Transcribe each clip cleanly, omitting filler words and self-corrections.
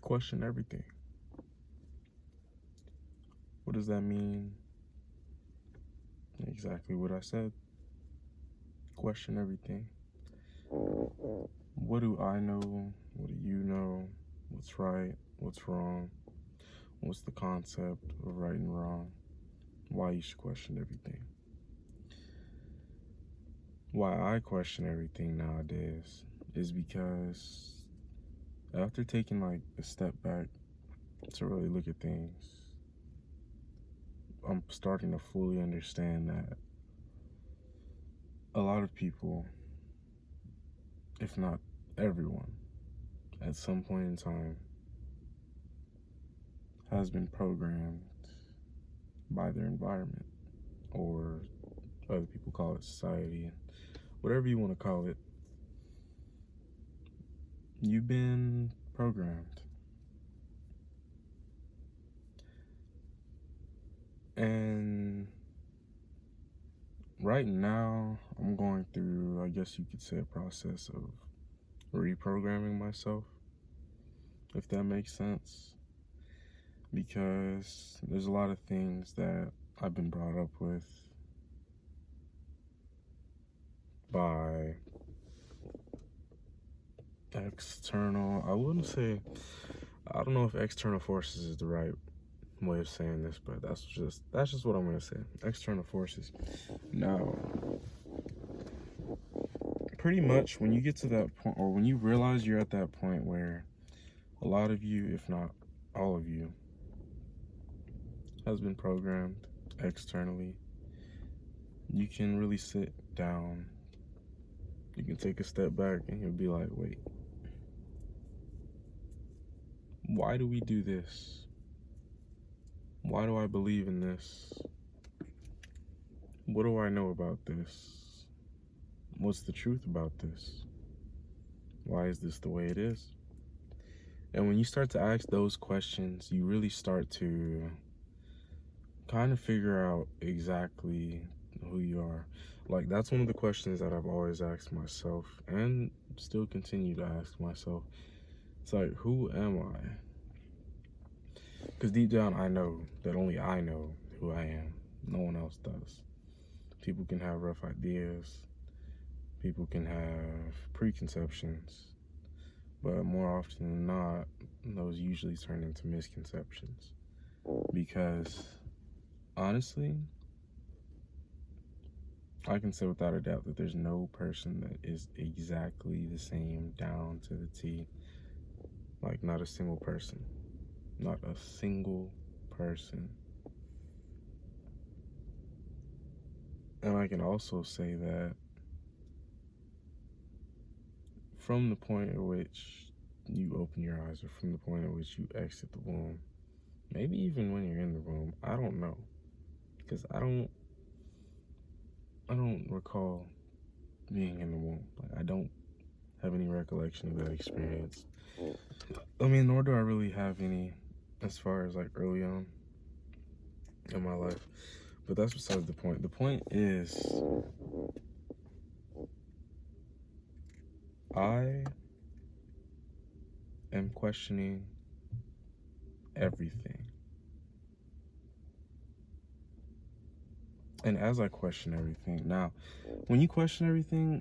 Question everything. What does that mean? Exactly what I said. Question everything. What do I know? What do you know? What's right? What's wrong? What's the concept of right and wrong? Why you should question everything. Why I question everything nowadays is because after taking like a step back to really look at things, I'm starting to fully understand that a lot of people, if not everyone, at some point in time has been programmed by their environment, or other people call it society, whatever you want to call it. You've been programmed. And right now, I'm going through, I guess you could say, a process of reprogramming myself, if that makes sense. Because there's a lot of things that I've been brought up with by external, I wouldn't say, I don't know if external forces is the right way of saying this, but that's just what I'm gonna say. External forces. Now, pretty much when you get to that point, or when you realize you're at that point where a lot of you, if not all of you, has been programmed externally, you can really sit down. You can take a step back and you'll be like, wait, why do we do this? Why do I believe in this? What do I know about this? What's the truth about this? Why is this the way it is? And when you start to ask those questions, you really start to kind of figure out exactly who you are. Like, that's one of the questions that I've always asked myself and still continue to ask myself. It's like, who am I? Because deep down, I know that only I know who I am. No one else does. People can have rough ideas. People can have preconceptions. But more often than not, those usually turn into misconceptions. Because, honestly, I can say without a doubt that there's no person that is exactly the same down to the T. Like, not a single person. Not a single person. And I can also say that from the point at which you open your eyes, or from the point at which you exit the womb, maybe even when you're in the womb, I don't know. Because I don't recall being in the womb. Like, I don't have any recollection of that experience. I mean, nor do I really have any as far as like early on in my life. But that's besides the point. The point is, I am questioning everything. And as I question everything, now, when you question everything,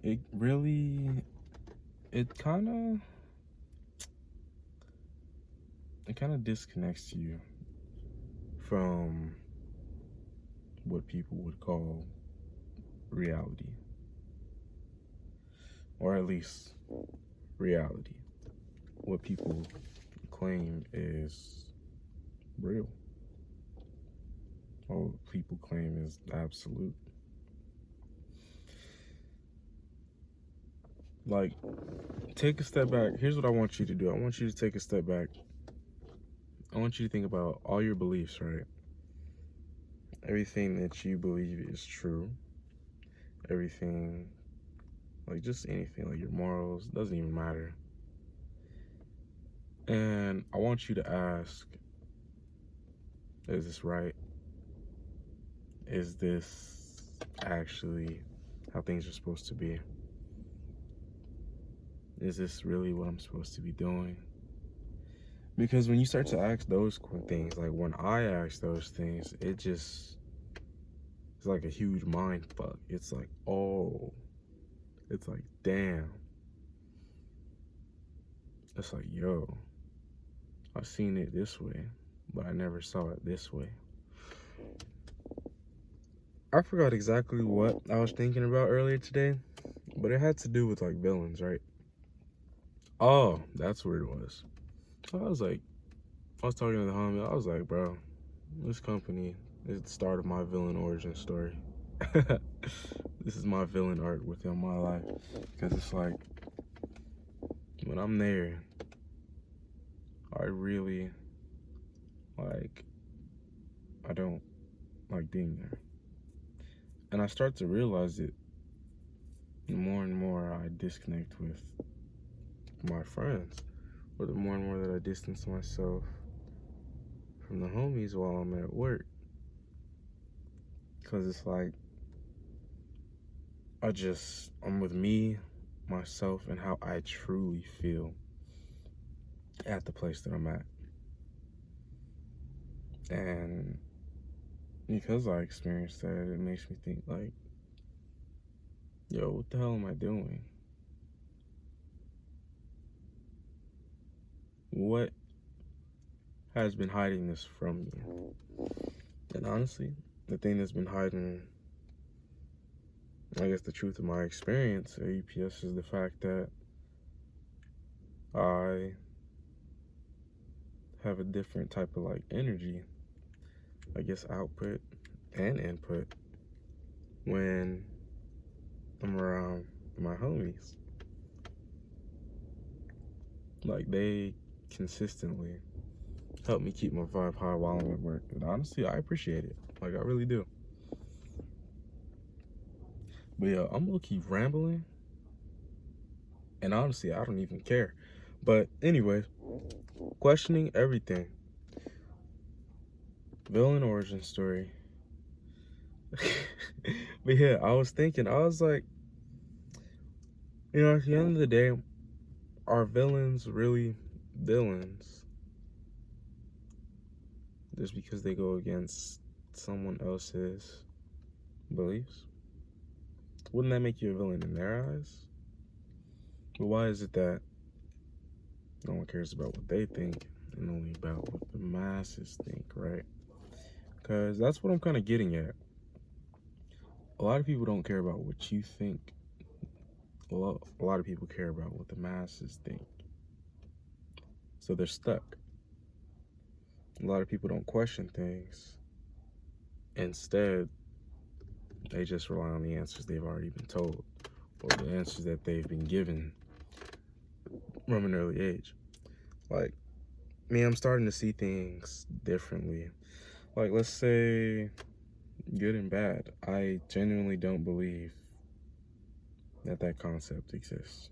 it kind of disconnects you from what people would call reality. Or at least reality. What people claim is real. Or what people claim is absolute. Like, take a step back. Here's what I want you to do. I want you to take a step back. I want you to think about all your beliefs, right? Everything that you believe is true. Everything, like just anything, like your morals, doesn't even matter. And I want you to ask, is this right? Is this actually how things are supposed to be? Is this really what I'm supposed to be doing? Because when you start to ask those things, like when I ask those things, it's like a huge mind fuck. It's like, oh, it's like, damn. It's like, yo, I've seen it this way, but I never saw it this way. I forgot exactly what I was thinking about earlier today, but it had to do with like villains, right? Oh, that's what it was. So I was talking to the homie. I was like, bro, this company is the start of my villain origin story. This is my villain arc within my life. Because it's like, when I'm there, I really, I don't like being there. And I start to realize it the more and more I disconnect with my friends, or the more and more that I distance myself from the homies while I'm at work. Because it's like, I'm with me, myself, and how I truly feel at the place that I'm at. And because I experienced that, it makes me think like, yo, what the hell am I doing? What has been hiding this from me? And honestly, the thing that's been hiding, I guess, the truth of my experience at UPS is the fact that I have a different type of like energy, I guess, output and input when I'm around my homies. Like, they consistently help me keep my vibe high while I'm at work. And honestly, I appreciate it. Like, I really do. But yeah, I'm low-key rambling. And honestly, I don't even care. But anyway, questioning everything. Villain origin story. But yeah, I was like, at the end of the day, are villains really villains just because they go against someone else's beliefs? Wouldn't that make you a villain in their eyes? But why is it that no one cares about what they think and only about what the masses think, right? Because that's what I'm kind of getting at. A lot of people don't care about what you think. A lot of people care about what the masses think. So they're stuck. A lot of people don't question things. Instead, they just rely on the answers they've already been told, or the answers that they've been given from an early age. Like, me, I'm starting to see things differently. Like, let's say good and bad. I genuinely don't believe that concept exists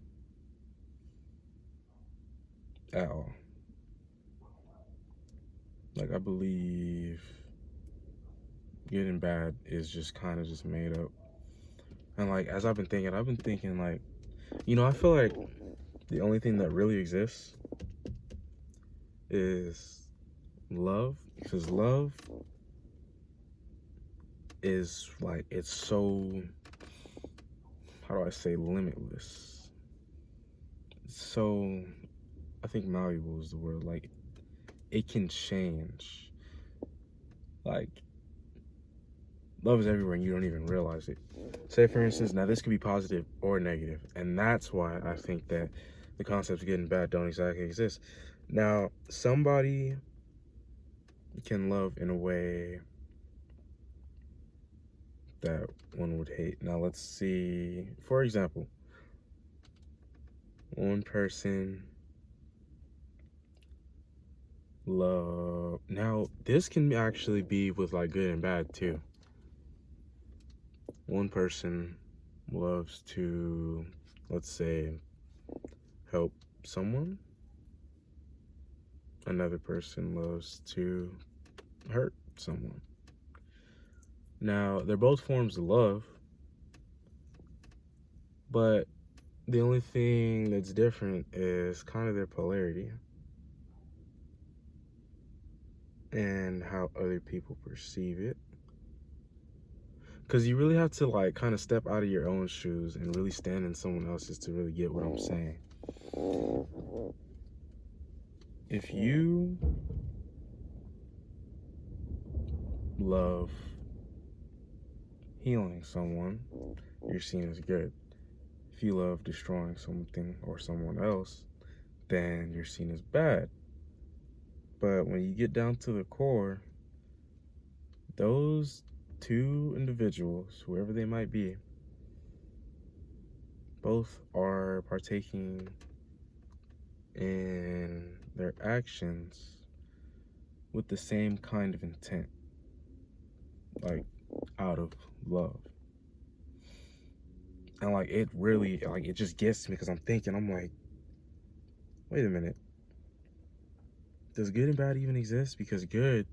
at all. Like, I believe good and bad is just kind of just made up. And like, as I've been thinking like, I feel like the only thing that really exists is love, because love is like, it's so, how do I say, limitless. So, I think malleable is the word. Like, it can change. Like, love is everywhere and you don't even realize it. Say, for instance, now this could be positive or negative, and that's why I think that the concepts of good and bad don't exactly exist. Now, somebody can love in a way that one would hate. Now, let's see. For example, one person love. Now, this can actually be with like good and bad too. One person loves to, let's say, help someone. Another person loves to hurt someone. Now, they're both forms of love, but the only thing that's different is kind of their polarity. and how other people perceive it. Because you really have to like kind of step out of your own shoes and really stand in someone else's to really get what I'm saying. If you love healing someone, you're seen as good. If you love destroying something or someone else, then you're seen as bad. But when you get down to the core, those two individuals, whoever they might be, both are partaking in their actions with the same kind of intent, like out of love. And like it really, like it just gets me because I'm like, wait a minute. Does good and bad even exist? Because good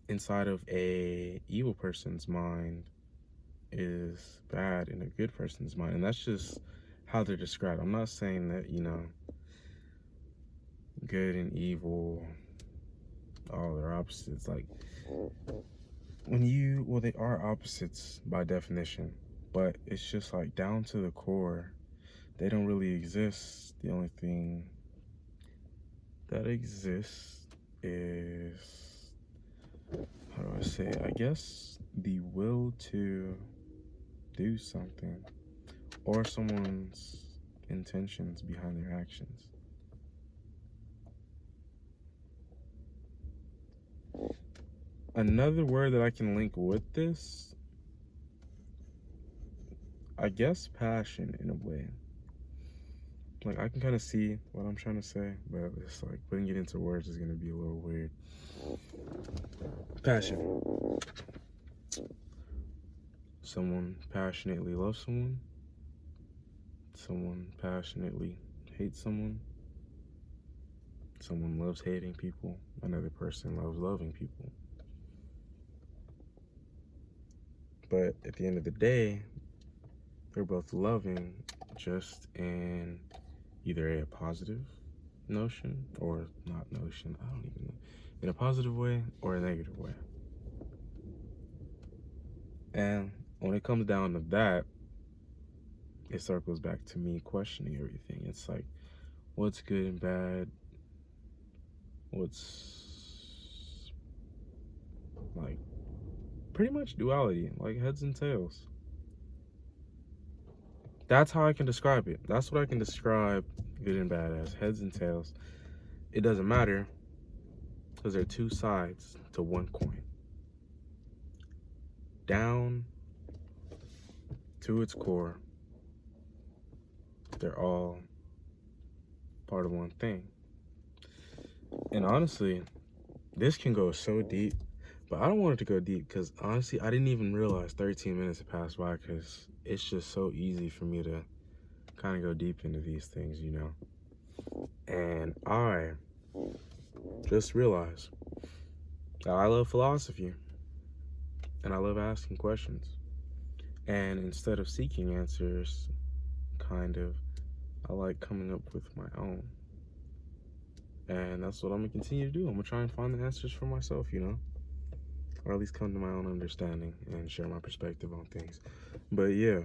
inside of a evil person's mind is bad in a good person's mind. And that's just how they're described. I'm not saying that, you know, good and evil, all they're opposites. Like well, they are opposites by definition, but it's just like down to the core, they don't really exist. The only thing that exists is, how do I say it? I guess the will to do something or someone's intentions behind their actions. Another word that I can link with this, I guess passion in a way. Like I can kind of see what I'm trying to say, but it's like putting it into words is going to be a little weird. Passion. Someone passionately loves someone. Someone passionately hates someone. Someone loves hating people. Another person loves loving people. But at the end of the day, they're both loving, just in either a positive notion or not notion, I don't even know, in a positive way or a negative way. And when it comes down to that, it circles back to me questioning everything. It's like, what's good and bad? What's like pretty much duality, like heads and tails. That's how I can describe it. That's what I can describe good and bad as, heads and tails. It doesn't matter because there are two sides to one coin. Down to its core, they're all part of one thing. And honestly, this can go so deep, but I don't want it to go deep because honestly, I didn't even realize 13 minutes had passed by because it's just so easy for me to kind of go deep into these things, you know? And I just realized that I love philosophy and I love asking questions. And instead of seeking answers, I like coming up with my own. And that's what I'm gonna continue to do. I'm gonna try and find the answers for myself, you know? Or at least come to my own understanding and share my perspective on things. But yeah.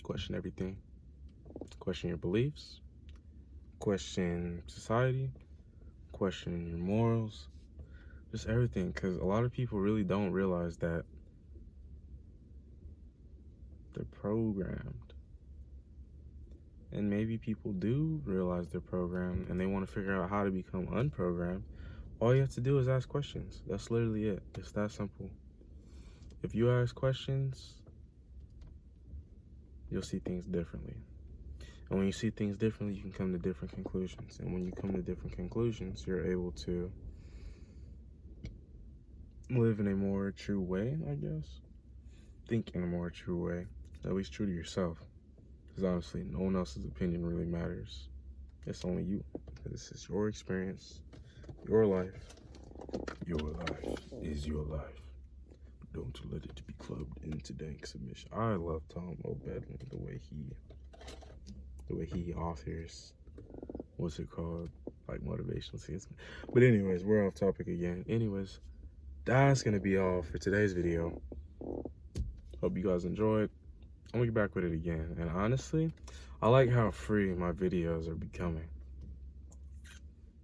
Question everything. Question your beliefs. Question society. Question your morals. Just everything. Because a lot of people really don't realize that they're programmed. And maybe people do realize they're programmed and they want to figure out how to become unprogrammed. All you have to do is ask questions. That's literally it. It's that simple. If you ask questions, you'll see things differently. And when you see things differently, you can come to different conclusions. And when you come to different conclusions, you're able to live in a more true way, I guess. Think in a more true way. At least true to yourself. Because honestly, no one else's opinion really matters. It's only you. This is your experience, your life. Your life is your life. Don't let it be clubbed into dank submission. I love Tom O'Bedlin, the the way he authors, what's it called? Like motivational scenes. But anyways, we're off topic again. Anyways, that's gonna be all for today's video. Hope you guys enjoyed. I'm gonna get back with it again. And honestly, I like how free my videos are becoming.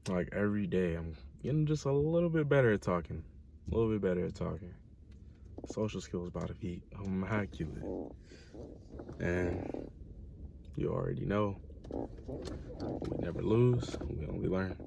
Like every day, I'm getting just a little bit better at talking. A little bit better at talking. Social skills about to be immaculate. And you already know, we never lose, we only learn.